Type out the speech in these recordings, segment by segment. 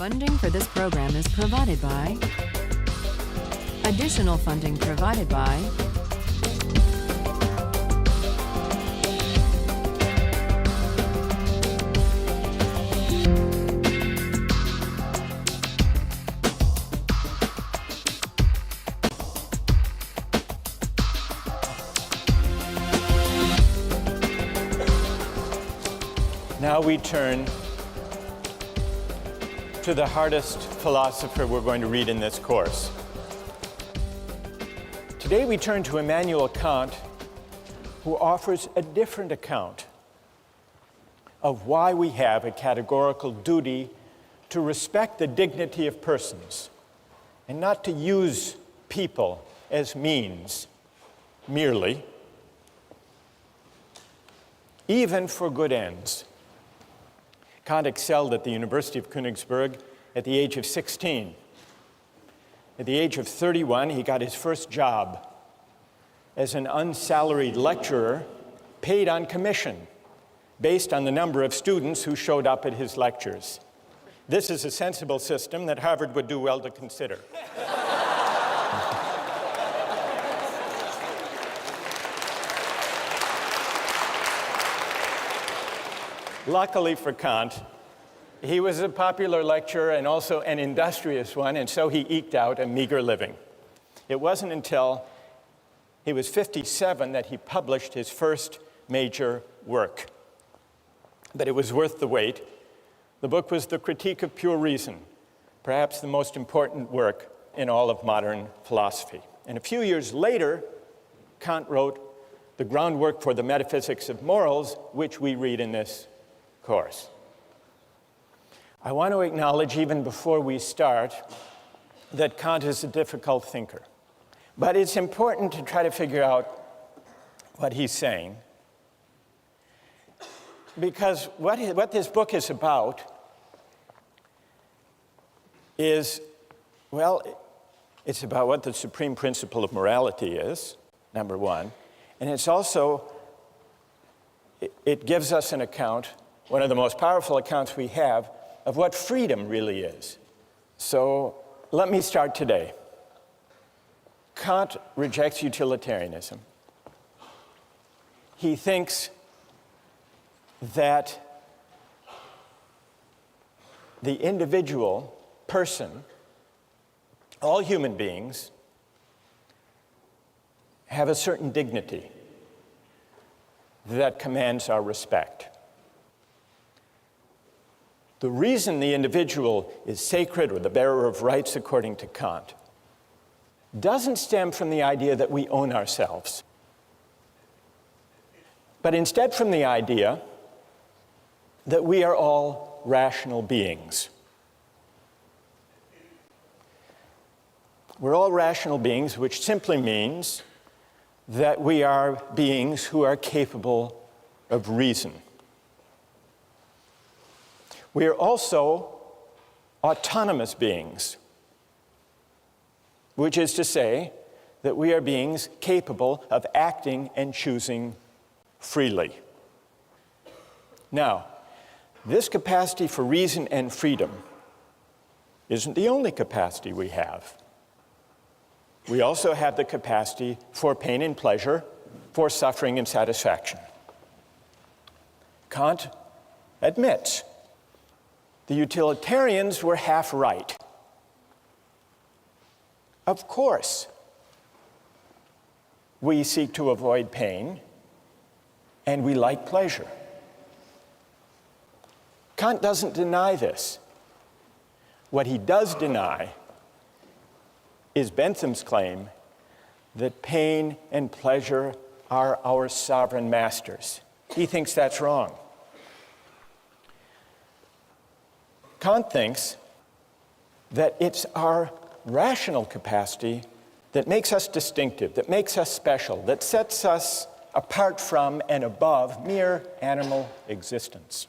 Funding for this program is provided by additional funding provided by Now we turn to the hardest philosopher we're going to read in this course. Today we turn to Immanuel Kant, who offers a different account of why we have a categorical duty to respect the dignity of persons and not to use people as means merely, even for good ends. Kant excelled at the University of Königsberg at the age of 16. At the age of 31, he got his first job as an unsalaried lecturer paid on commission based on the number of students who showed up at his lectures. This is a sensible system that Harvard would do well to consider. Luckily for Kant, he was a popular lecturer and also an industrious one, and so he eked out a meager living. It wasn't until he was 57 that he published his first major work. But it was worth the wait. The book was The Critique of Pure Reason, perhaps the most important work in all of modern philosophy. And a few years later, Kant wrote the groundwork for the metaphysics of morals, which we read in this course. I want to acknowledge, even before we start, that Kant is a difficult thinker. But it's important to try to figure out what he's saying, because what this book is about is, well, it's about what the supreme principle of morality is, number one, and it's also, it gives us an account, one of the most powerful accounts we have, of what freedom really is. So let me start today. Kant rejects utilitarianism. He thinks that the individual person, all human beings, have a certain dignity that commands our respect. The reason the individual is sacred or the bearer of rights, according to Kant, doesn't stem from the idea that we own ourselves, but instead from the idea that we are all rational beings. We're all rational beings, which simply means that we are beings who are capable of reason. We are also autonomous beings, which is to say that we are beings capable of acting and choosing freely. Now, this capacity for reason and freedom isn't the only capacity we have. We also have the capacity for pain and pleasure, for suffering and satisfaction. Kant admits the utilitarians were half right. Of course, we seek to avoid pain, and we like pleasure. Kant doesn't deny this. What he does deny is Bentham's claim that pain and pleasure are our sovereign masters. He thinks that's wrong. Kant thinks that it's our rational capacity that makes us distinctive, that makes us special, that sets us apart from and above mere animal existence.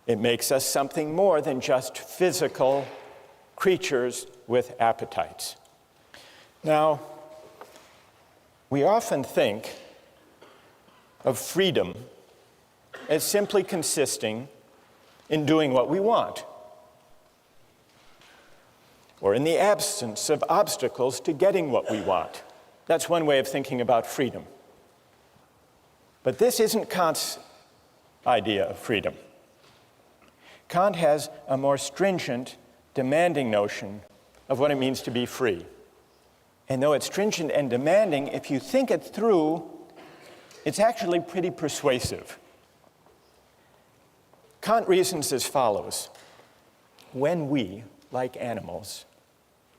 It makes us something more than just physical creatures with appetites. Now, we often think of freedom as simply consisting in doing what we want, or in the absence of obstacles to getting what we want. That's one way of thinking about freedom. But this isn't Kant's idea of freedom. Kant has a more stringent, demanding notion of what it means to be free. And though it's stringent and demanding, if you think it through, it's actually pretty persuasive. Kant reasons as follows. When we, like animals,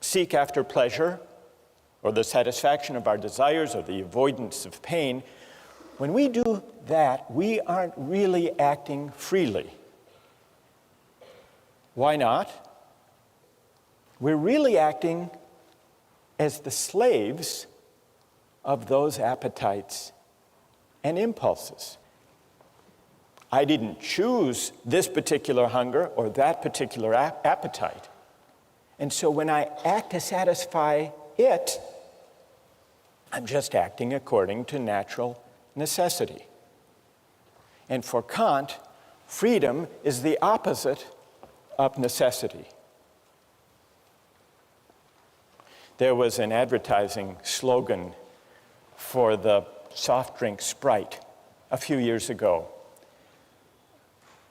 seek after pleasure, or the satisfaction of our desires, or the avoidance of pain, when we do that, we aren't really acting freely. Why not? We're really acting as the slaves of those appetites and impulses. I didn't choose this particular hunger or that particular appetite. And so when I act to satisfy it, I'm just acting according to natural necessity. And for Kant, freedom is the opposite of necessity. There was an advertising slogan for the soft drink Sprite a few years ago.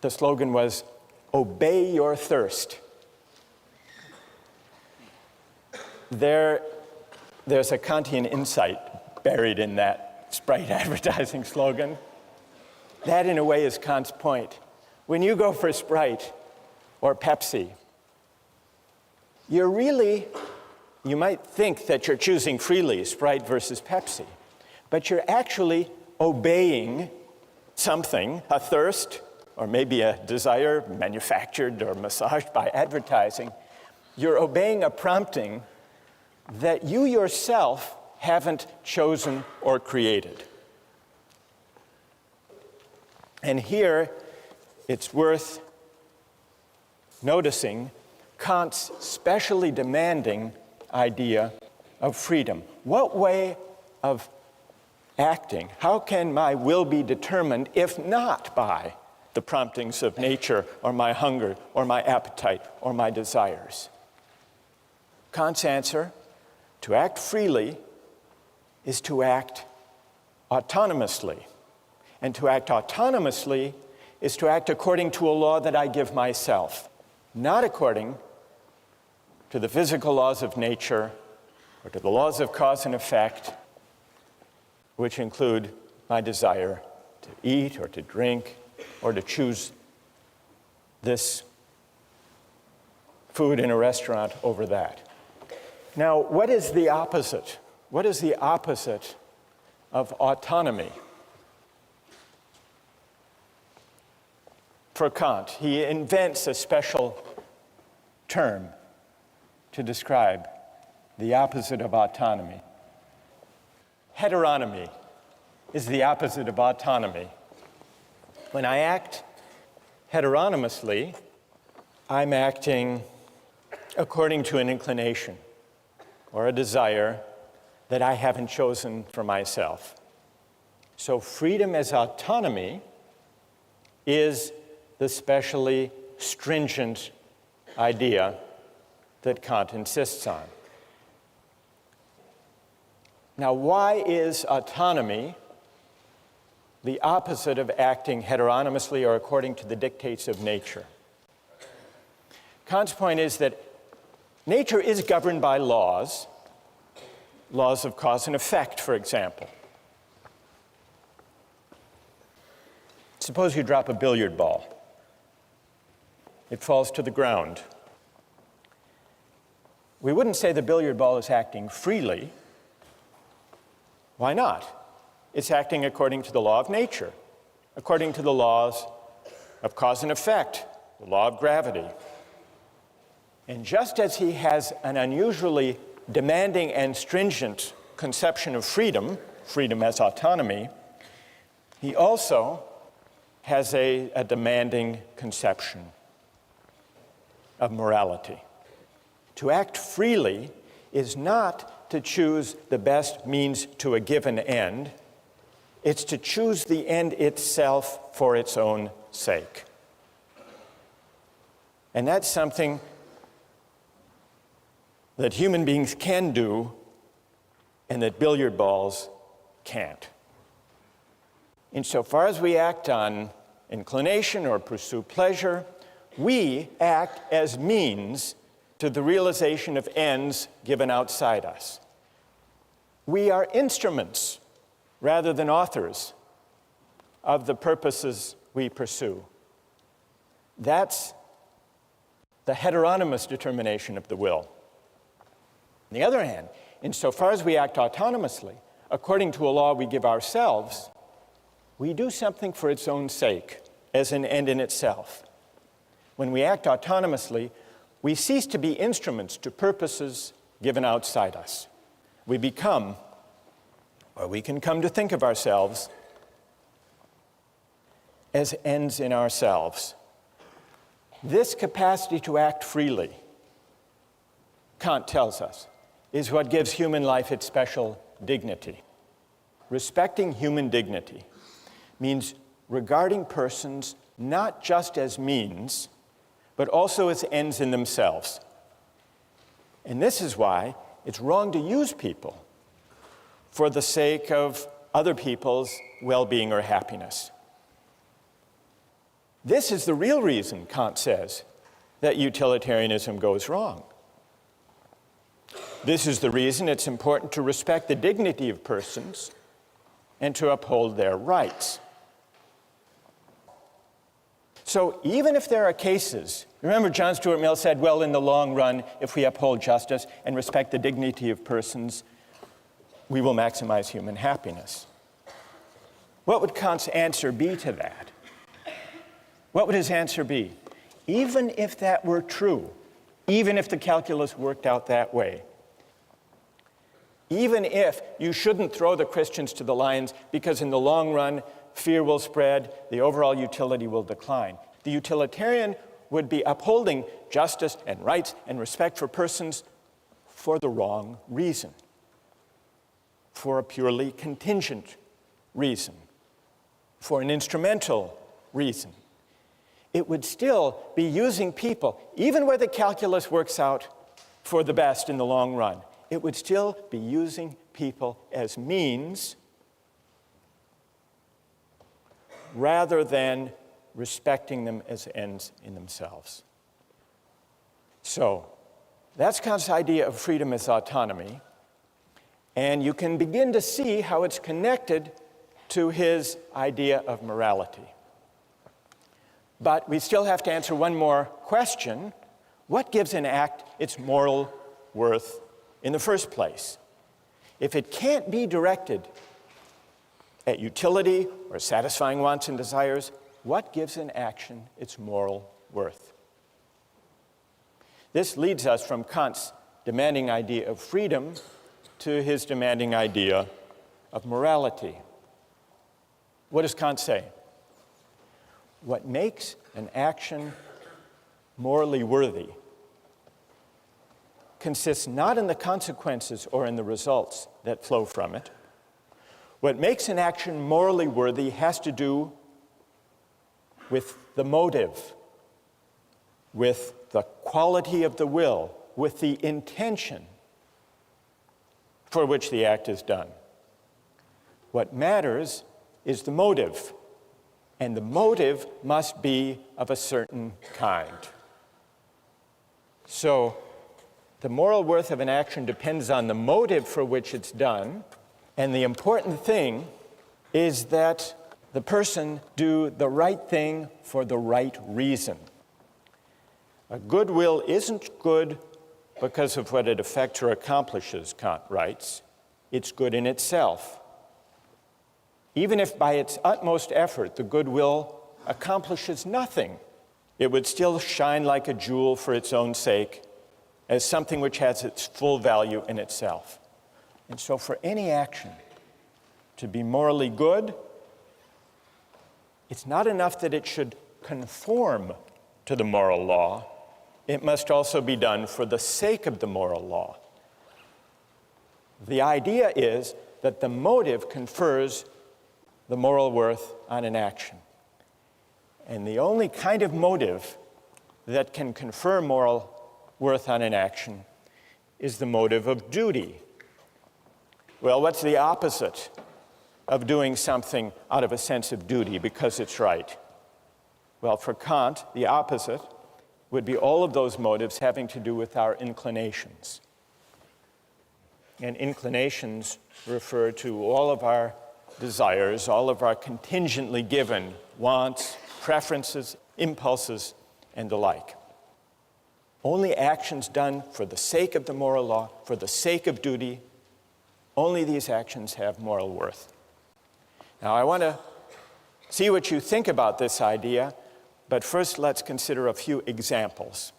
The slogan was, "Obey your thirst." There's a Kantian insight buried in that Sprite advertising slogan. That, in a way, is Kant's point. When you go for Sprite or Pepsi, you might think that you're choosing freely, Sprite versus Pepsi, but you're actually obeying something, a thirst, or maybe a desire manufactured or massaged by advertising. You're obeying a prompting that you yourself haven't chosen or created. And here, it's worth noticing Kant's specially demanding idea of freedom. What way of acting, how can my will be determined if not by the promptings of nature or my hunger or my appetite or my desires? Kant's answer, to act freely, is to act autonomously. And to act autonomously is to act according to a law that I give myself, not according to the physical laws of nature or to the laws of cause and effect, which include my desire to eat or to drink or to choose this food in a restaurant over that. Now, what is the opposite? What is the opposite of autonomy? For Kant, he invents a special term to describe the opposite of autonomy. Heteronomy is the opposite of autonomy. When I act heteronomously, I'm acting according to an inclination or a desire that I haven't chosen for myself. So freedom as autonomy is the specially stringent idea that Kant insists on. Now, why is autonomy the opposite of acting heteronomously or according to the dictates of nature? Kant's point is that nature is governed by laws of cause and effect, for example. Suppose you drop a billiard ball. It falls to the ground. We wouldn't say the billiard ball is acting freely. Why not? It's acting according to the law of nature, according to the laws of cause and effect, the law of gravity. And just as he has an unusually demanding and stringent conception of freedom, freedom as autonomy, he also has a demanding conception of morality. To act freely is not to choose the best means to a given end. It's to choose the end itself for its own sake. And that's something that human beings can do and that billiard balls can't. Insofar as we act on inclination or pursue pleasure, we act as means to the realization of ends given outside us. We are instruments rather than authors of the purposes we pursue. That's the heteronymous determination of the will. On the other hand, insofar as we act autonomously, according to a law we give ourselves, we do something for its own sake, as an end in itself. When we act autonomously, we cease to be instruments to purposes given outside us. We become, or we can come to think of ourselves, as ends in ourselves. This capacity to act freely, Kant tells us, is what gives human life its special dignity. Respecting human dignity means regarding persons not just as means, but also as ends in themselves. And this is why it's wrong to use people for the sake of other people's well-being or happiness. This is the real reason, Kant says, that utilitarianism goes wrong. This is the reason it's important to respect the dignity of persons and to uphold their rights. So even if there are cases, remember John Stuart Mill said, well, in the long run, if we uphold justice and respect the dignity of persons, we will maximize human happiness. What would Kant's answer be to that? What would his answer be? Even if that were true, even if the calculus worked out that way, even if you shouldn't throw the Christians to the lions because in the long run, fear will spread, the overall utility will decline. The utilitarian would be upholding justice and rights and respect for persons for the wrong reason, for a purely contingent reason, for an instrumental reason. It would still be using people, even where the calculus works out for the best in the long run, it would still be using people as means rather than respecting them as ends in themselves. So that's Kant's idea of freedom as autonomy, and you can begin to see how it's connected to his idea of morality. But we still have to answer one more question. What gives an act its moral worth in the first place? If it can't be directed at utility or satisfying wants and desires, what gives an action its moral worth? This leads us from Kant's demanding idea of freedom to his demanding idea of morality. What does Kant say? What makes an action morally worthy consists not in the consequences or in the results that flow from it. What makes an action morally worthy has to do with the motive, with the quality of the will, with the intention for which the act is done. What matters is the motive, and the motive must be of a certain kind. So, the moral worth of an action depends on the motive for which it's done, and the important thing is that the person do the right thing for the right reason. A good will isn't good because of what it affects or accomplishes, Kant writes. It's good in itself. Even if by its utmost effort the good will accomplishes nothing, it would still shine like a jewel for its own sake, as something which has its full value in itself. And so for any action to be morally good, it's not enough that it should conform to the moral law. It must also be done for the sake of the moral law. The idea is that the motive confers the moral worth on an action. And the only kind of motive that can confer moral worth on an action is the motive of duty. Well, what's the opposite of doing something out of a sense of duty because it's right? Well, for Kant, the opposite would be all of those motives having to do with our inclinations. And inclinations refer to all of our desires, all of our contingently given wants, preferences, impulses, and the like. Only actions done for the sake of the moral law, for the sake of duty, only these actions have moral worth. Now, I want to see what you think about this idea, but first let's consider a few examples.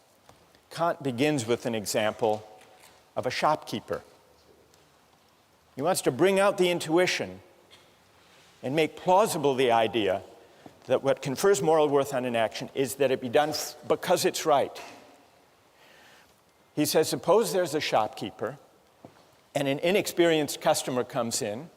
Kant begins with an example of a shopkeeper. He wants to bring out the intuition and make plausible the idea that what confers moral worth on an action is that it be done because it's right. He says, suppose there's a shopkeeper and an inexperienced customer comes in.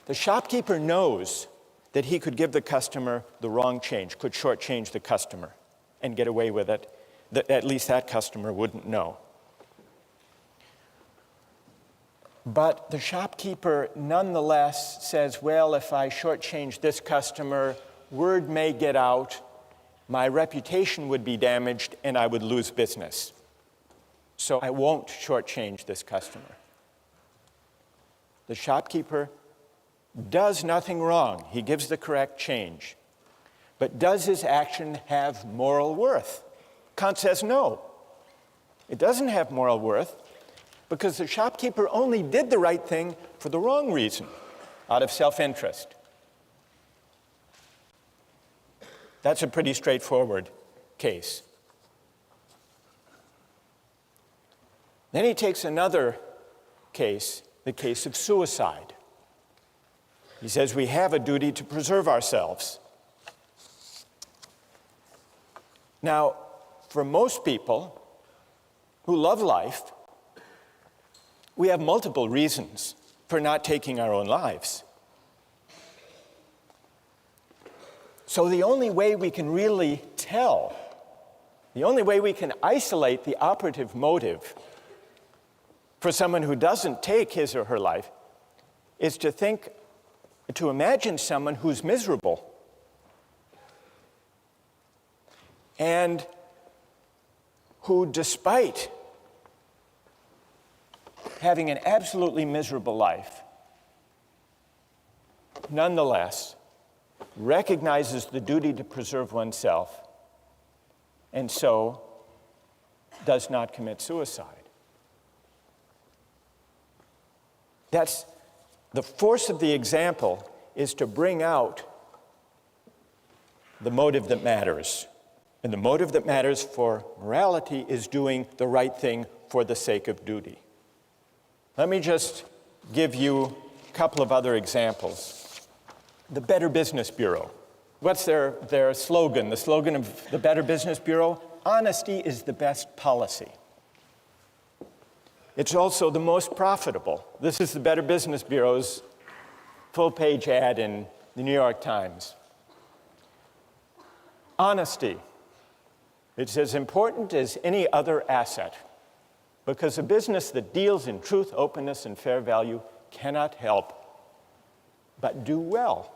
The shopkeeper knows that he could give the customer the wrong change, could shortchange the customer and get away with it, that at least that customer wouldn't know. But the shopkeeper nonetheless says, well, if I shortchange this customer, word may get out, my reputation would be damaged, and I would lose business. So I won't shortchange this customer. The shopkeeper does nothing wrong. He gives the correct change. But does his action have moral worth? Kant says no. It doesn't have moral worth because the shopkeeper only did the right thing for the wrong reason, out of self-interest. That's a pretty straightforward case. Then he takes another case, the case of suicide. He says we have a duty to preserve ourselves. Now, for most people who love life, we have multiple reasons for not taking our own lives. So the only way we can really tell, the only way we can isolate the operative motive for someone who doesn't take his or her life is to imagine someone who's miserable and who, despite having an absolutely miserable life, nonetheless recognizes the duty to preserve oneself and so does not commit suicide. That's the force of the example, is to bring out the motive that matters. And the motive that matters for morality is doing the right thing for the sake of duty. Let me just give you a couple of other examples. The Better Business Bureau. What's their slogan? The slogan of the Better Business Bureau? Honesty is the best policy. It's also the most profitable. This is the Better Business Bureau's full-page ad in the New York Times. Honesty. It's as important as any other asset, because a business that deals in truth, openness, and fair value cannot help but do well.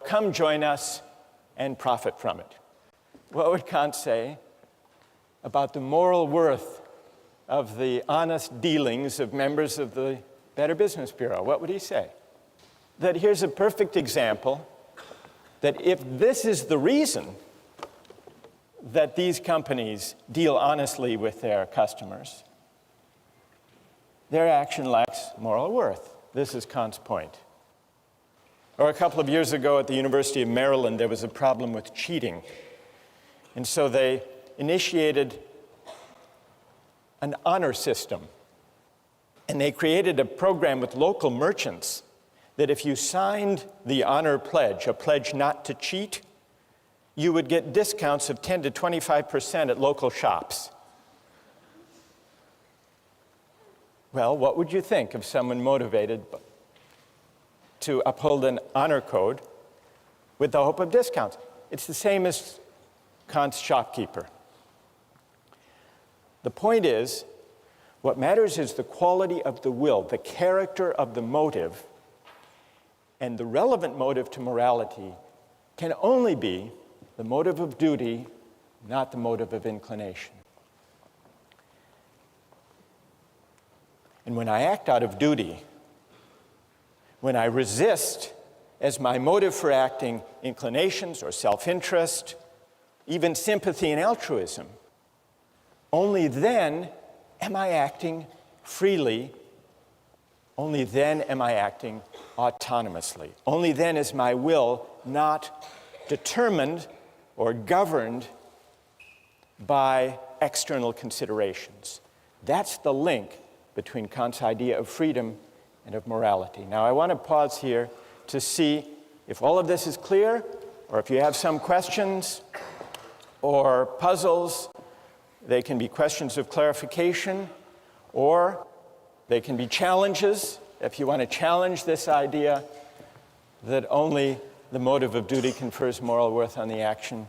Come join us and profit from it. What would Kant say about the moral worth of the honest dealings of members of the Better Business Bureau? What would he say? That here's a perfect example that if this is the reason that these companies deal honestly with their customers, their action lacks moral worth. This is Kant's point. Or a couple of years ago at the University of Maryland, there was a problem with cheating. And so they initiated an honor system. And they created a program with local merchants that if you signed the honor pledge, a pledge not to cheat, you would get discounts of 10 to 25% at local shops. Well, what would you think of someone motivated to uphold an honor code with the hope of discounts? It's the same as Kant's shopkeeper. The point is, what matters is the quality of the will, the character of the motive, and the relevant motive to morality can only be the motive of duty, not the motive of inclination. And when I act out of duty, when I resist as my motive for acting inclinations or self-interest, even sympathy and altruism, only then am I acting freely. Only then am I acting autonomously. Only then is my will not determined or governed by external considerations. That's the link between Kant's idea of freedom and of morality. Now, I want to pause here to see if all of this is clear, or if you have some questions or puzzles. They can be questions of clarification, or they can be challenges, if you want to challenge this idea that only the motive of duty confers moral worth on the action.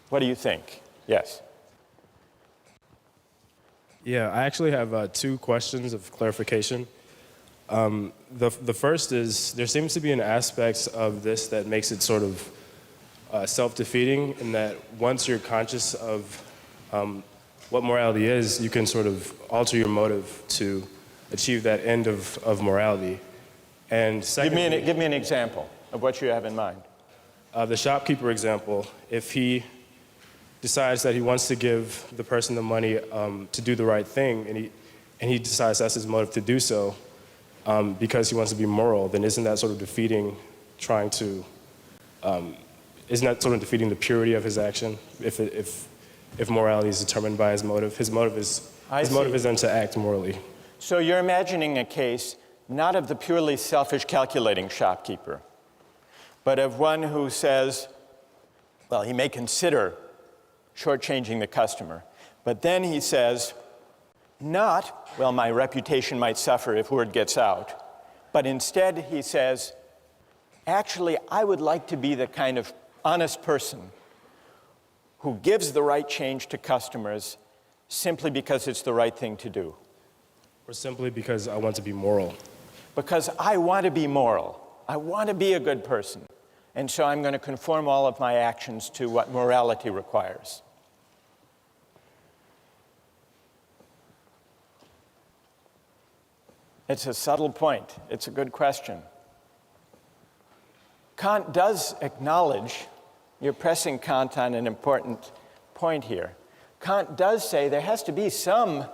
What do you think? Yes? Yeah, I actually have two questions of clarification. The first is, there seems to be an aspect of this that makes it sort of self-defeating, in that once you're conscious of what morality is, you can sort of alter your motive to achieve that end of morality. And secondly, give me an example of what you have in mind. The shopkeeper example, if he decides that he wants to give the person the money to do the right thing, and he decides that's his motive to do so because he wants to be moral, then isn't that sort of defeating isn't that sort of defeating the purity of his action if morality is determined by his motive? His motive is then to act morally. So you're imagining a case not of the purely selfish calculating shopkeeper, but of one who says, well, he may consider shortchanging the customer, but then he says, not, well, my reputation might suffer if word gets out, but instead he says, actually, I would like to be the kind of honest person who gives the right change to customers simply because it's the right thing to do. Or simply because I want to be moral. Because I want to be moral. I want to be a good person. And so I'm going to conform all of my actions to what morality requires. It's a subtle point. It's a good question. Kant does acknowledge, you're pressing Kant on an important point here. Kant does say there has to be some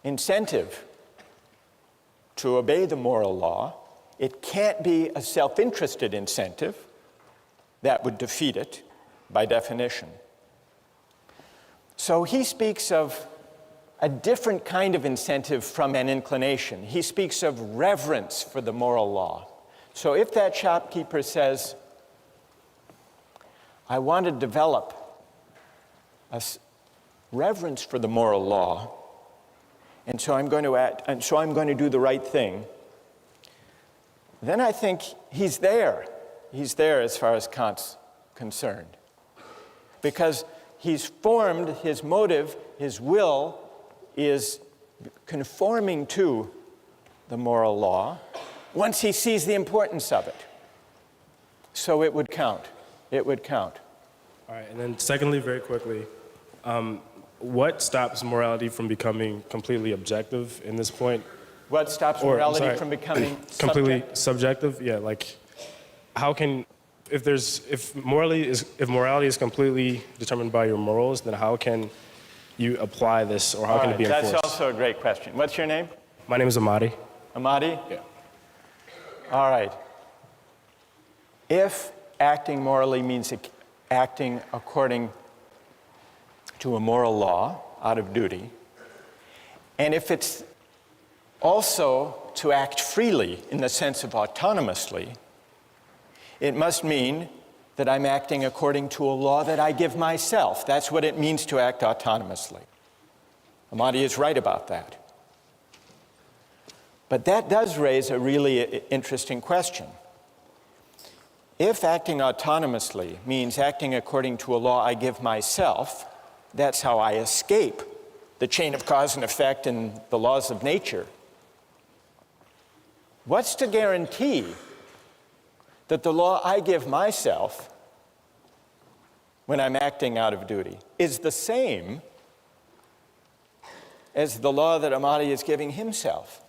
incentive to obey the moral law. It can't be a self-interested incentive. That would defeat it by definition. So he speaks of a different kind of incentive from an inclination. He speaks of reverence for the moral law. So if that shopkeeper says, I want to develop a reverence for the moral law, and so I'm going to act, and so I'm going to do the right thing, then I think he's there. He's there as far as Kant's concerned. Because he's formed his motive, his will is conforming to the moral law once he sees the importance of it. So it would count. It would count. All right, and then secondly, very quickly, what stops morality from becoming completely objective in this point? What stops morality from becoming completely subjective? Yeah, like how can, if morality is completely determined by your morals, then how can you apply this, or how can it be enforced? That's also a great question. What's your name? My name is Amadi. Amadi? Yeah. All right. If acting morally means acting according to a moral law out of duty, and if it's also to act freely in the sense of autonomously, it must mean that I'm acting according to a law that I give myself. That's what it means to act autonomously. Amadi is right about that. But that does raise a really interesting question. If acting autonomously means acting according to a law I give myself, That's how I escape the chain of cause and effect and the laws of nature. What's to guarantee that the law I give myself when I'm acting out of duty is the same as the law that Amadi is giving himself,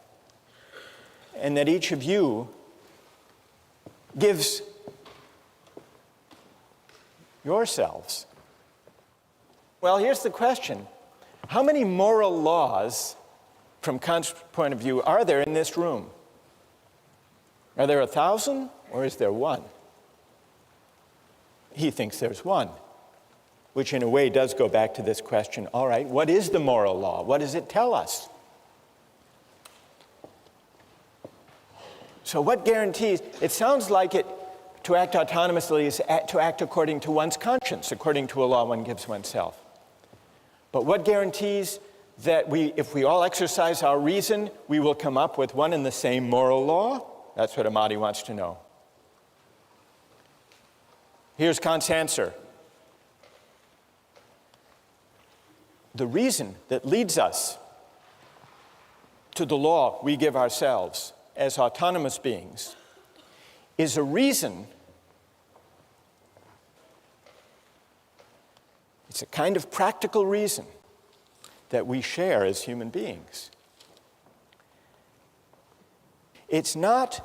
and that each of you gives yourselves? Well, here's the question. How many moral laws, from Kant's point of view, are there in this room? Are there 1,000, or is there one? He thinks there's one, which in a way does go back to this question, all right, what is the moral law? What does it tell us? So what guarantees? It sounds like to act autonomously is to act according to one's conscience, according to a law one gives oneself. But what guarantees that if we all exercise our reason, we will come up with one and the same moral law? That's what Amadi wants to know. Here's Kant's answer. The reason that leads us to the law we give ourselves as autonomous beings is a reason, it's a kind of practical reason that we share as human beings. It's not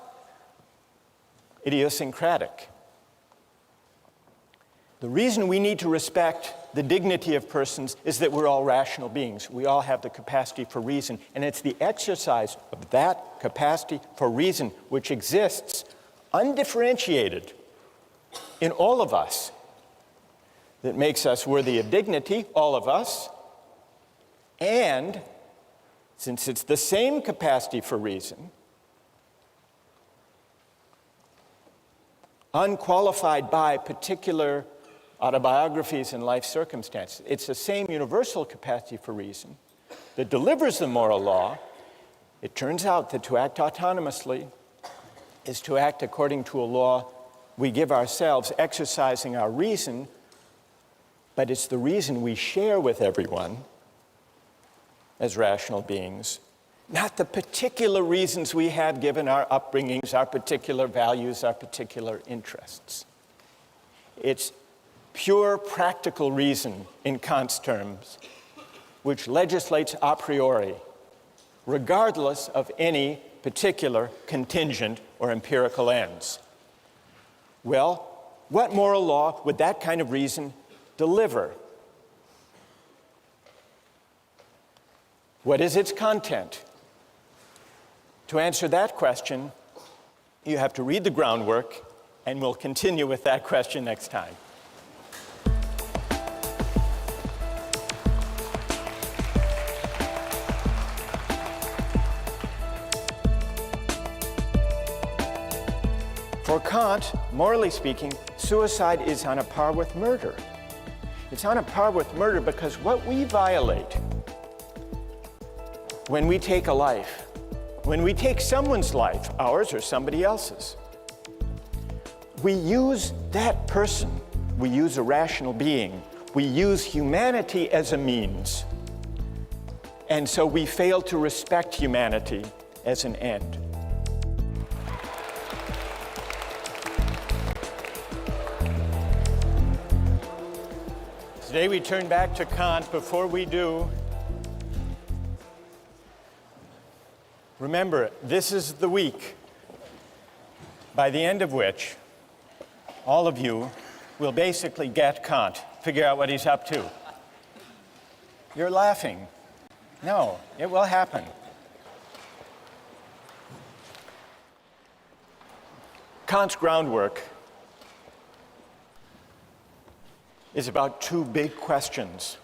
idiosyncratic. The reason we need to respect the dignity of persons is that we're all rational beings. We all have the capacity for reason, and it's the exercise of that capacity for reason which exists undifferentiated in all of us that makes us worthy of dignity, all of us. And since it's the same capacity for reason, unqualified by particular autobiographies and life circumstances, it's the same universal capacity for reason that delivers the moral law. It turns out that to act autonomously is to act according to a law we give ourselves, exercising our reason, but it's the reason we share with everyone as rational beings, not the particular reasons we have given our upbringings, our particular values, our particular interests. It's pure practical reason in Kant's terms, which legislates a priori, regardless of any particular contingent or empirical ends. Well, what moral law would that kind of reason deliver? What is its content? To answer that question, you have to read the groundwork, and we'll continue with that question next time. For Kant, morally speaking, suicide is on a par with murder. It's on a par with murder because what we violate when we take a life, when we take someone's life, ours or somebody else's, we use that person, we use a rational being, we use humanity as a means. And so we fail to respect humanity as an end. Today we turn back to Kant. Before we do, remember, this is the week by the end of which all of you will basically get Kant, figure out what he's up to. You're laughing. No, it will happen. Kant's groundwork is about two big questions.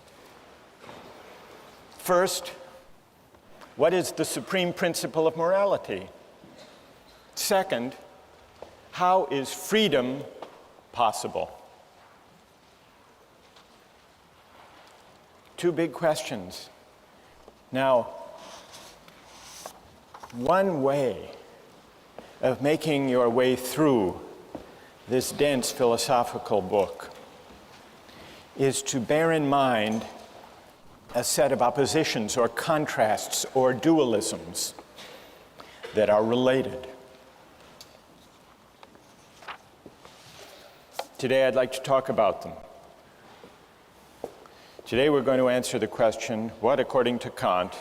First, what is the supreme principle of morality? Second, how is freedom possible? Two big questions. Now, one way of making your way through this dense philosophical book is to bear in mind a set of oppositions or contrasts or dualisms that are related. Today I'd like to talk about them. Today we're going to answer the question, what, according to Kant,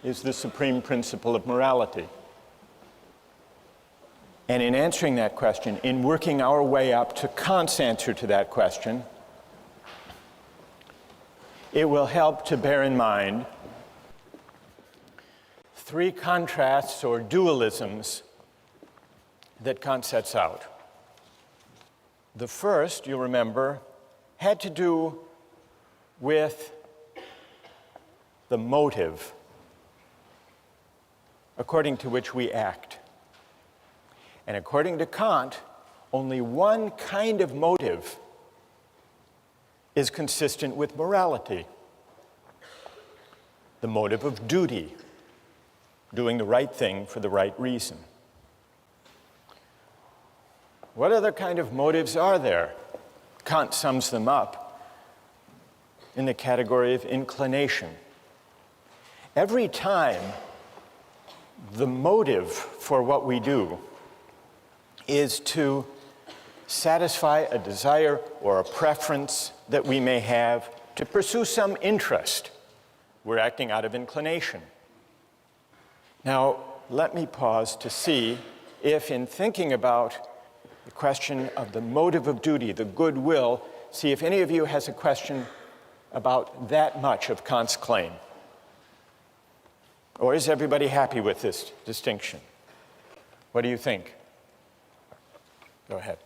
is the supreme principle of morality? And in answering that question, in working our way up to Kant's answer to that question, it will help to bear in mind three contrasts or dualisms that Kant sets out. The first, you remember, had to do with the motive according to which we act. And according to Kant, only one kind of motive is consistent with morality: the motive of duty, doing the right thing for the right reason. What other kind of motives are there? Kant sums them up in the category of inclination. Every time the motive for what we do is to satisfy a desire or a preference that we may have, to pursue some interest, we're acting out of inclination. Now, let me pause to see if, in thinking about the question of the motive of duty, the goodwill, see if any of you has a question about that much of Kant's claim. Or is everybody happy with this distinction? What do you think? Go ahead.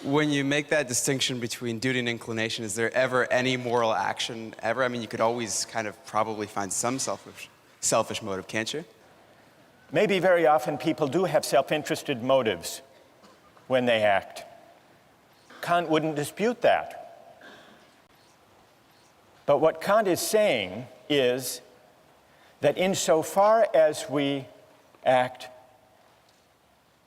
When you make that distinction between duty and inclination, is there ever any moral action ever? I mean, you could always kind of probably find some selfish motive, can't you? Maybe very often people do have self-interested motives when they act. Kant wouldn't dispute that. But what Kant is saying is that insofar as we act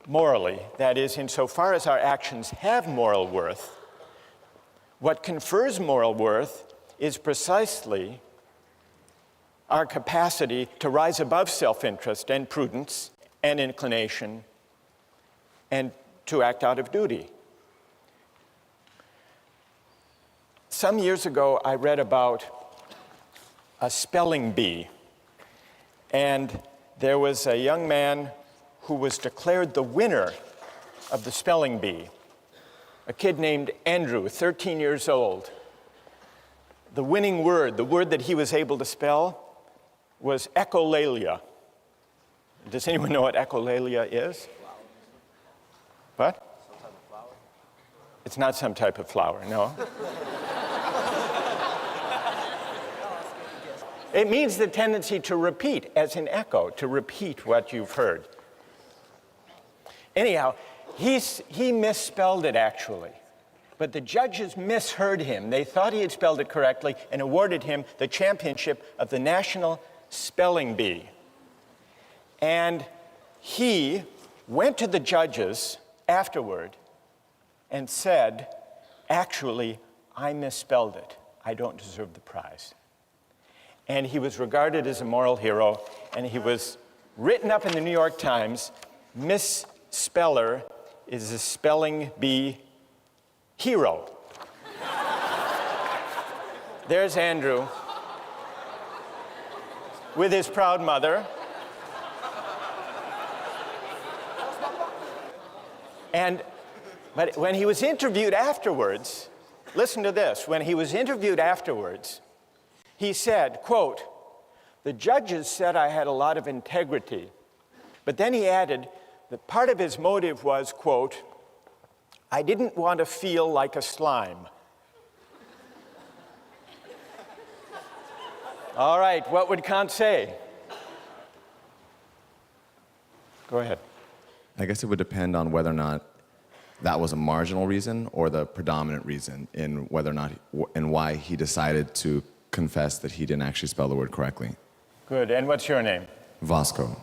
morally, that is, insofar as our actions have moral worth, what confers moral worth is precisely our capacity to rise above self-interest and prudence and inclination and to act out of duty. Some years ago, I read about a spelling bee, and there was a young man who was declared the winner of the spelling bee, a kid named Andrew, 13 years old. The winning word, the word that he was able to spell, was echolalia. Does anyone know what echolalia is? What? Some type of flower? It's not some type of flower, no. It means the tendency to repeat, as in echo, to repeat what you've heard. Anyhow, he misspelled it actually, but the judges misheard him. They thought he had spelled it correctly and awarded him the championship of the National Spelling Bee. And he went to the judges afterward and said, actually, I misspelled it. I don't deserve the prize. And he was regarded as a moral hero, and he was written up in the New York Times, Misspeller is a spelling bee hero. There's Andrew with his proud mother. But when he was interviewed afterwards, listen to this, when he was interviewed afterwards, he said, quote, "The judges said I had a lot of integrity." But then he added that part of his motive was, quote, "I didn't want to feel like a slime." All right, what would Kant say? Go ahead. I guess it would depend on whether or not that was a marginal reason or the predominant reason in whether or not and why he decided to confess that he didn't actually spell the word correctly. Good, and what's your name? Vasco.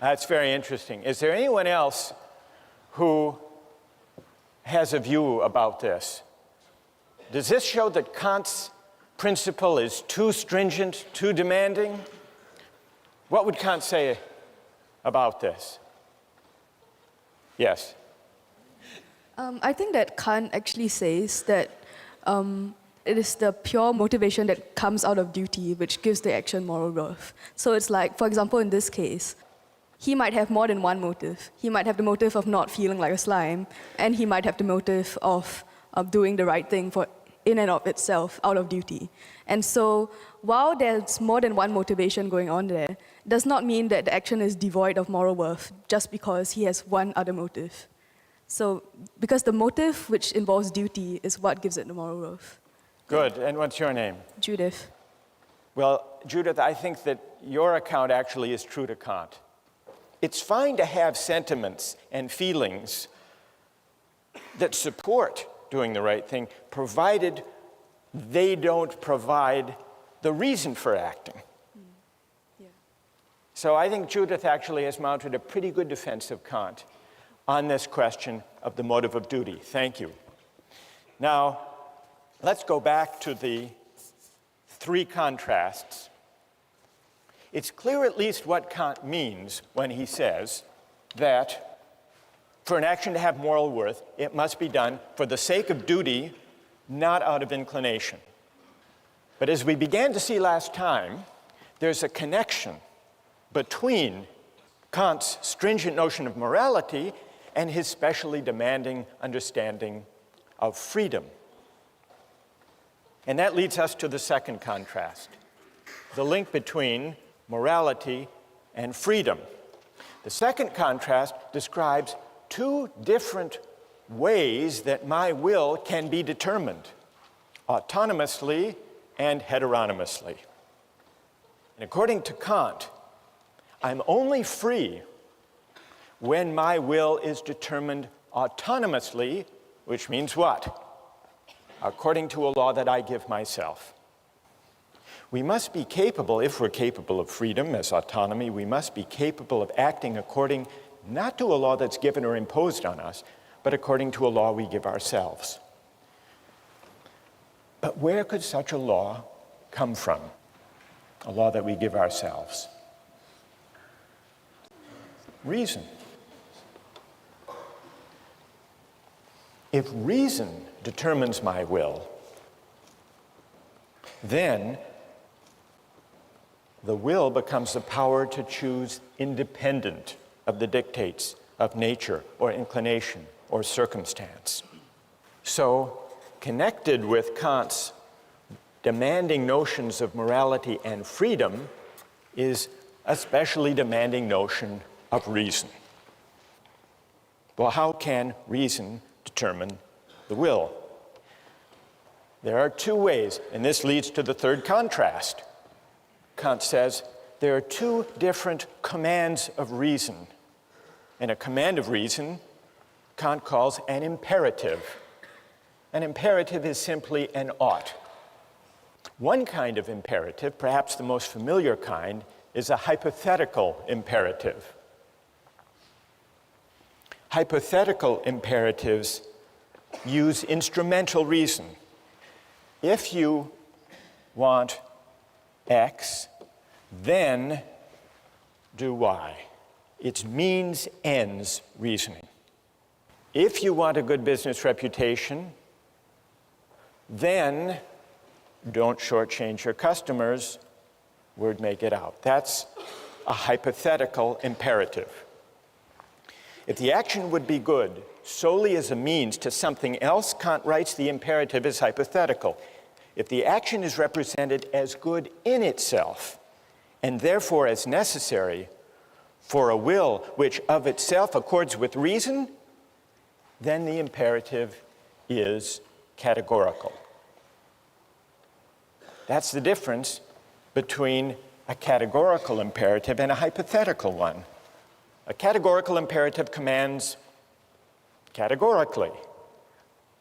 That's very interesting. Is there anyone else who has a view about this? Does this show that Kant's principle is too stringent, too demanding? What would Kant say about this? Yes? I think that Kant actually says that it is the pure motivation that comes out of duty which gives the action moral worth. So it's like, for example, in this case, he might have more than one motive. He might have the motive of not feeling like a slime, and he might have the motive of doing the right thing for in and of itself, out of duty. And so, while there's more than one motivation going on there, does not mean that the action is devoid of moral worth just because he has one other motive. So, because the motive which involves duty is what gives it the moral worth. Good. And what's your name? Judith. Well, Judith, I think that your account actually is true to Kant. It's fine to have sentiments and feelings that support doing the right thing, provided they don't provide the reason for acting. Yeah. So I think Judith actually has mounted a pretty good defense of Kant on this question of the motive of duty. Thank you. Now, let's go back to the three contrasts. It's clear at least what Kant means when he says that for an action to have moral worth, it must be done for the sake of duty, not out of inclination. But as we began to see last time, there's a connection between Kant's stringent notion of morality and his specially demanding understanding of freedom. And that leads us to the second contrast, the link between morality and freedom. The second contrast describes two different ways that my will can be determined, autonomously and heteronomously. And according to Kant, I'm only free when my will is determined autonomously, which means what? According to a law that I give myself. We must be capable, if we're capable of freedom as autonomy, we must be capable of acting according not to a law that's given or imposed on us, but according to a law we give ourselves. But where could such a law come from? A law that we give ourselves? Reason. If reason determines my will, then the will becomes the power to choose independent of the dictates of nature or inclination or circumstance. So, connected with Kant's demanding notions of morality and freedom is a specially demanding notion of reason. Well, how can reason determine the will? There are two ways, and this leads to the third contrast. Kant says there are two different commands of reason. And a command of reason, Kant calls an imperative. An imperative is simply an ought. One kind of imperative, perhaps the most familiar kind, is a hypothetical imperative. Hypothetical imperatives use instrumental reason. If you want X, then do Y. It's means-ends reasoning. If you want a good business reputation, then don't shortchange your customers, word may get out. That's a hypothetical imperative. If the action would be good solely as a means to something else, Kant writes the imperative is hypothetical. If the action is represented as good in itself, and therefore as necessary for a will which of itself accords with reason, then the imperative is categorical. That's the difference between a categorical imperative and a hypothetical one. A categorical imperative commands categorically,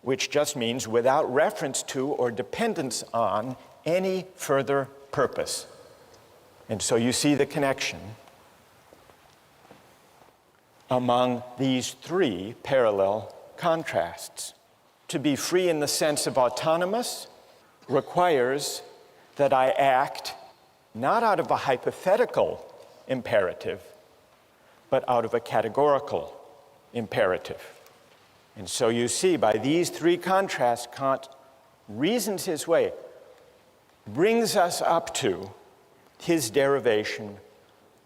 which just means without reference to or dependence on any further purpose. And so you see the connection among these three parallel contrasts. To be free in the sense of autonomous, requires that I act not out of a hypothetical imperative, but out of a categorical imperative. And so you see, by these three contrasts, Kant reasons his way, brings us up to his derivation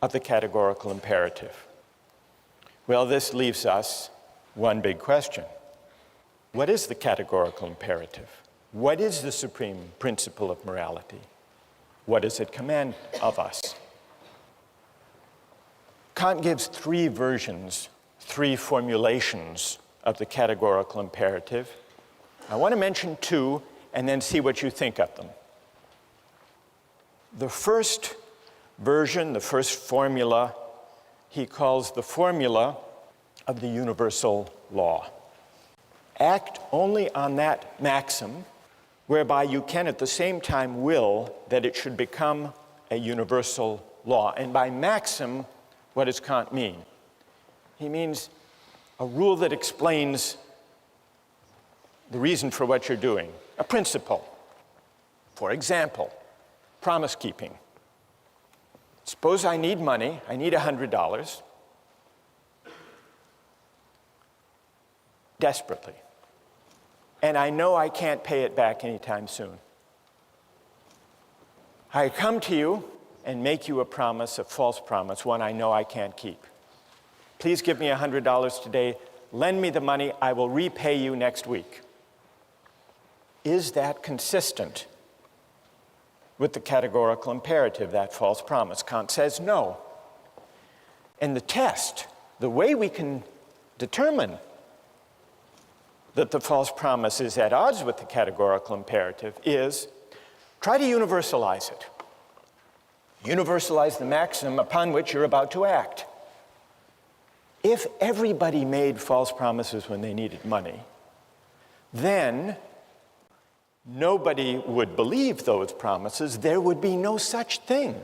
of the categorical imperative. Well, this leaves us one big question. What is the categorical imperative? What is the supreme principle of morality? What does it command of us? Kant gives three versions, three formulations of the categorical imperative. I want to mention two and then see what you think of them. The first version, the first formula, he calls the formula of the universal law. Act only on that maxim whereby you can at the same time will that it should become a universal law. And by maxim, what does Kant mean? He means a rule that explains the reason for what you're doing, a principle. For example, promise keeping. Suppose I need money, I need $100 desperately, and I know I can't pay it back anytime soon. I come to you and make you a promise, a false promise, one I know I can't keep. Please give me $100 today, lend me the money, I will repay you next week. Is that consistent with the categorical imperative, that false promise? Kant says no. And the test, the way we can determine that the false promise is at odds with the categorical imperative is try to universalize it. Universalize the maxim upon which you're about to act. If everybody made false promises when they needed money, then nobody would believe those promises. There would be no such thing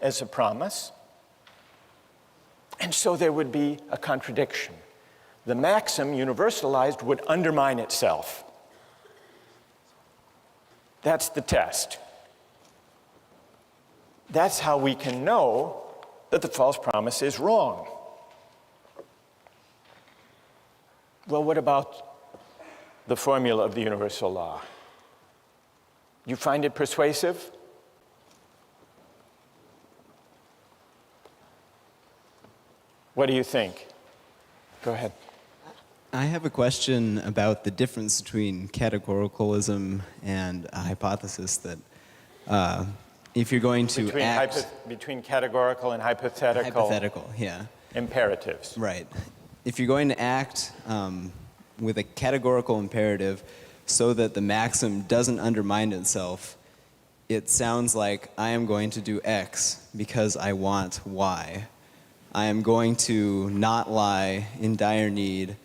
as a promise. And so there would be a contradiction. The maxim, universalized, would undermine itself. That's the test. That's how we can know that the false promise is wrong. Well, what about the formula of the universal law? You find it persuasive? What do you think? Go ahead. I have a question about the difference between categoricalism and a hypothesis that if you're going to between categorical and hypothetical yeah. imperatives. Right. If you're going to act with a categorical imperative so that the maxim doesn't undermine itself, it sounds like I am going to do X because I want Y. I am going to not lie in dire need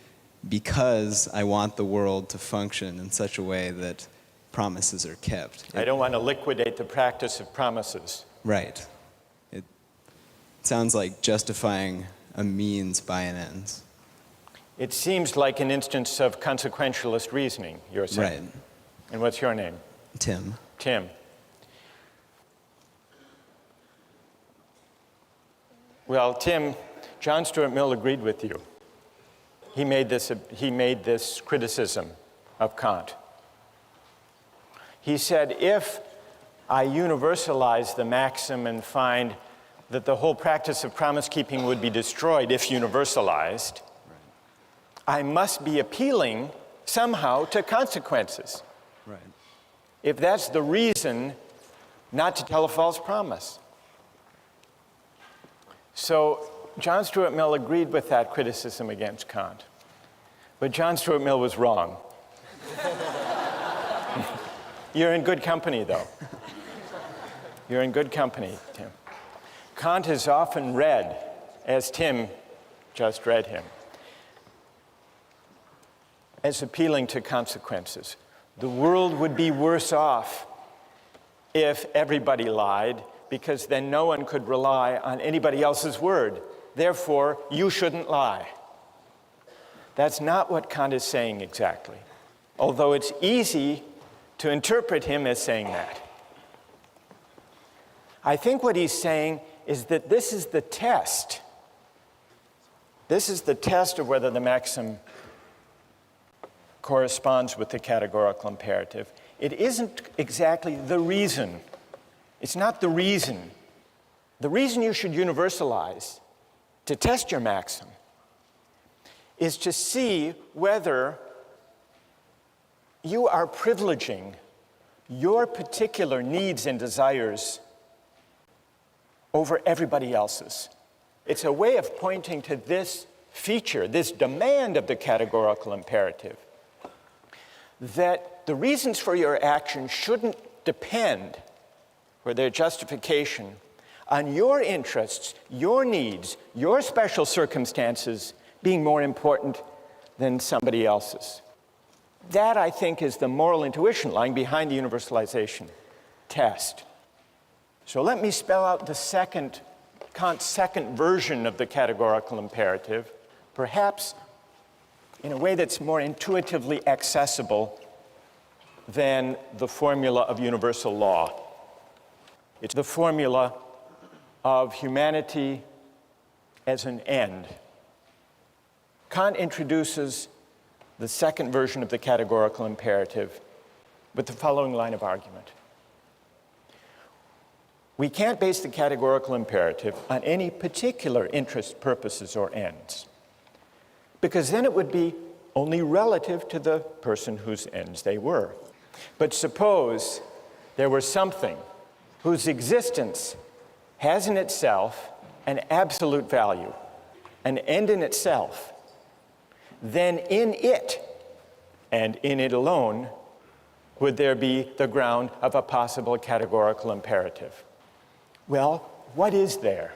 because I want the world to function in such a way that promises are kept. I don't want to liquidate the practice of promises. Right. It sounds like justifying a means by an ends. It seems like an instance of consequentialist reasoning, you're saying. Right. And what's your name? Tim. Tim. Well, Tim, John Stuart Mill agreed with you. He made this criticism of Kant. He said, if I universalize the maxim and find that the whole practice of promise keeping would be destroyed if universalized, I must be appealing somehow to consequences. Right. If that's the reason not to tell a false promise. So John Stuart Mill agreed with that criticism against Kant. But John Stuart Mill was wrong. You're in good company, though. You're in good company, Tim. Kant is often read, as Tim just read him, as appealing to consequences. The world would be worse off if everybody lied, because then no one could rely on anybody else's word. Therefore, you shouldn't lie. That's not what Kant is saying exactly. Although it's easy to interpret him as saying that. I think what he's saying is that this is the test. This is the test of whether the maxim corresponds with the categorical imperative. It isn't exactly the reason. It's not the reason. The reason you should universalize to test your maxim is to see whether you are privileging your particular needs and desires over everybody else's. It's a way of pointing to this feature, this demand of the categorical imperative, that the reasons for your action shouldn't depend, for their justification, on your interests, your needs, your special circumstances being more important than somebody else's. That, I think, is the moral intuition lying behind the universalization test. So let me spell out Kant's second version of the categorical imperative, perhaps in a way that's more intuitively accessible than the formula of universal law. It's the formula of humanity as an end. Kant introduces the second version of the categorical imperative with the following line of argument. We can't base the categorical imperative on any particular interests, purposes, or ends, because then it would be only relative to the person whose ends they were. But suppose there were something whose existence has in itself an absolute value, an end in itself, then in it, and in it alone, would there be the ground of a possible categorical imperative. Well, what is there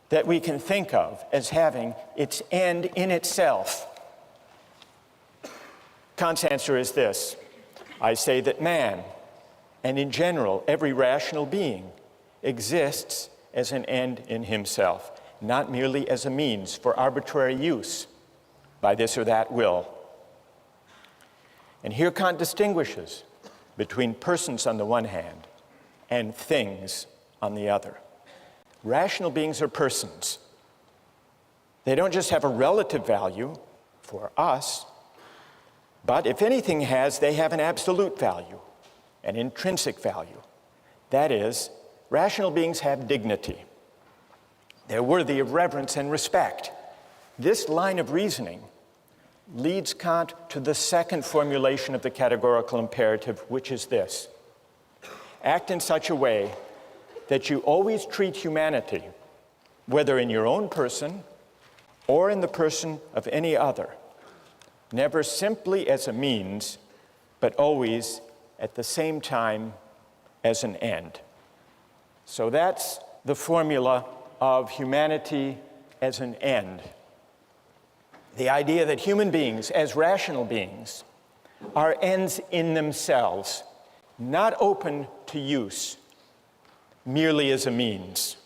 that we can think of as having its end in itself? Kant's answer is this. I say that man, and in general every rational being, exists as an end in himself, not merely as a means for arbitrary use by this or that will. And here Kant distinguishes between persons on the one hand and things on the other. Rational beings are persons. They don't just have a relative value for us, but if anything has, they have an absolute value, an intrinsic value. That is, rational beings have dignity. They're worthy of reverence and respect. This line of reasoning leads Kant to the second formulation of the categorical imperative, which is this. Act in such a way that you always treat humanity, whether in your own person or in the person of any other, never simply as a means, but always at the same time as an end. So that's the formula of humanity as an end. The idea that human beings, as rational beings, are ends in themselves, not open to use, merely as a means.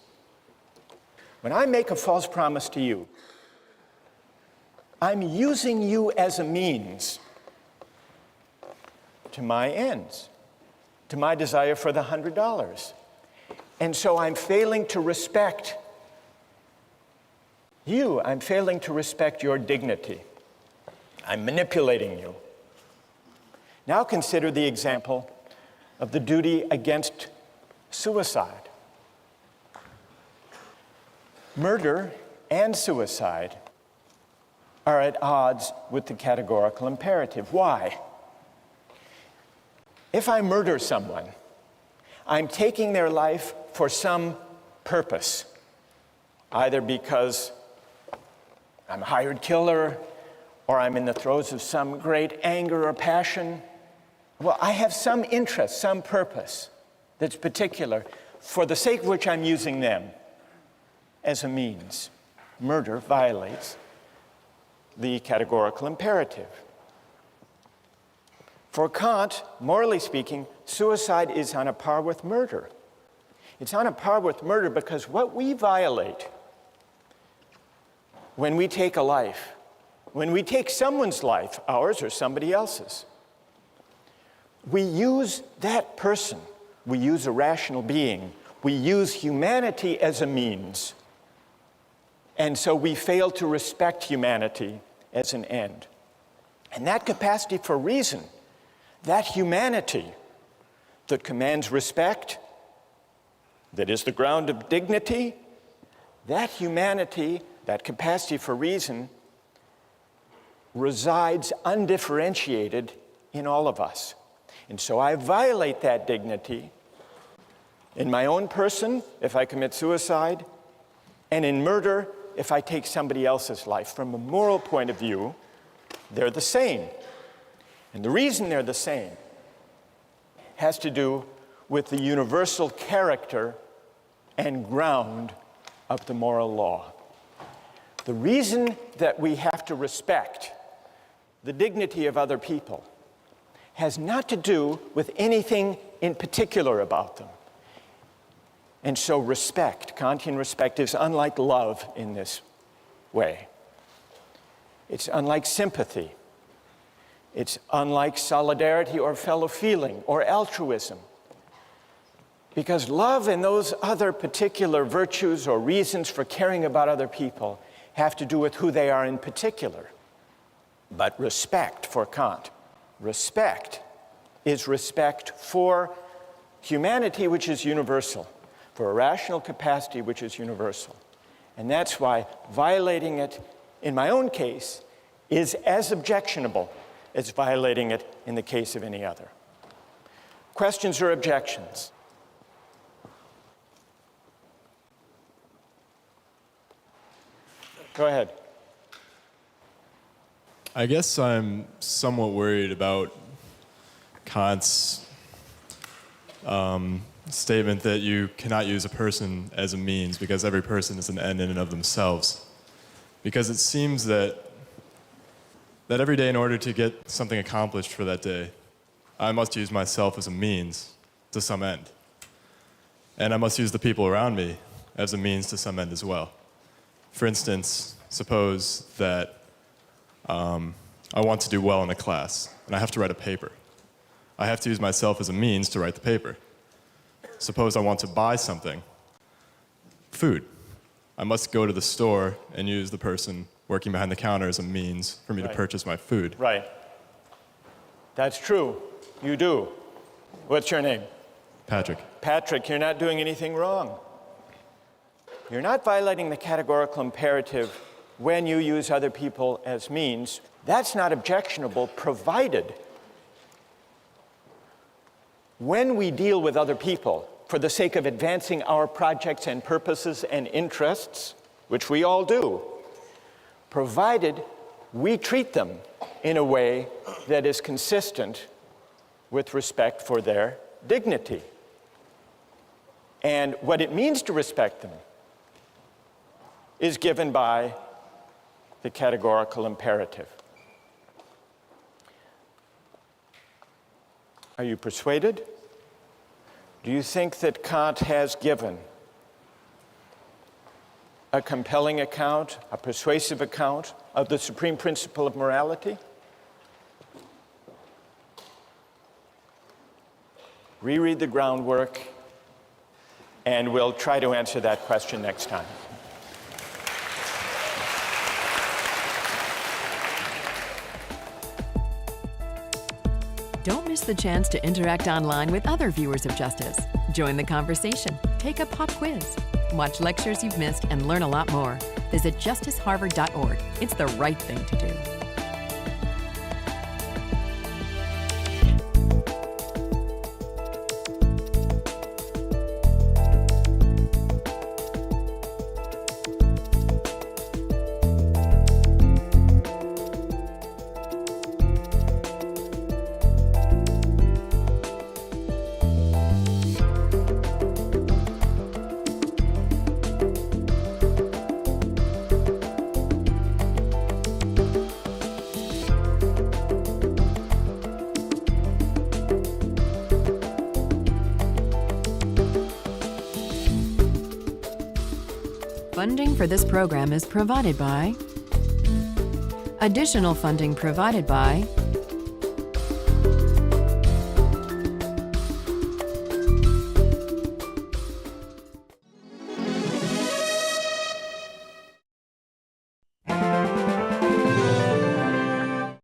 When I make a false promise to you, I'm using you as a means to my ends, to my desire for the $100. And so I'm failing to respect you. I'm failing to respect your dignity. I'm manipulating you. Now consider the example of the duty against suicide. Murder and suicide are at odds with the categorical imperative. Why? If I murder someone, I'm taking their life for some purpose, either because I'm a hired killer or I'm in the throes of some great anger or passion. Well, I have some interest, some purpose that's particular, for the sake of which I'm using them as a means. Murder violates the categorical imperative. For Kant, morally speaking, suicide is on a par with murder. It's on a par with murder because what we violate when we take a life, when we take someone's life, ours or somebody else's, we use that person, we use a rational being, we use humanity as a means. And so we fail to respect humanity as an end. And that capacity for reason, that humanity that commands respect, that is the ground of dignity, that humanity, that capacity for reason, resides undifferentiated in all of us. And so I violate that dignity in my own person if I commit suicide, and in murder if I take somebody else's life. From a moral point of view, they're the same. And the reason they're the same has to do with the universal character and ground of the moral law. The reason that we have to respect the dignity of other people has not to do with anything in particular about them. And so respect, Kantian respect, is unlike love in this way. It's unlike sympathy. It's unlike solidarity or fellow feeling or altruism. Because love and those other particular virtues or reasons for caring about other people have to do with who they are in particular. But respect for Kant, respect is respect for humanity, which is universal, for a rational capacity, which is universal. And that's why violating it, in my own case, is as objectionable as violating it in the case of any other. Questions or objections? Go ahead. I guess I'm somewhat worried about Kant's statement that you cannot use a person as a means because every person is an end in and of themselves. Because it seems that every day, in order to get something accomplished for that day, I must use myself as a means to some end. And I must use the people around me as a means to some end as well. For instance, suppose that I want to do well in a class, and I have to write a paper. I have to use myself as a means to write the paper. Suppose I want to buy something, food. I must go to the store and use the person working behind the counter as a means for me to purchase my food. Right. That's true. You do. What's your name? Patrick. Patrick, you're not doing anything wrong. You're not violating the categorical imperative when you use other people as means. That's not objectionable, provided when we deal with other people for the sake of advancing our projects and purposes and interests, which we all do, provided we treat them in a way that is consistent with respect for their dignity. And what it means to respect them is given by the categorical imperative. Are you persuaded? Do you think that Kant has given a compelling account, a persuasive account of the supreme principle of morality? Reread the groundwork, and we'll try to answer that question next time. Don't miss the chance to interact online with other viewers of Justice. Join the conversation, take a pop quiz, watch lectures you've missed, and learn a lot more. Visit justiceharvard.org. It's the right thing to do. Funding for this program is provided by... Additional funding provided by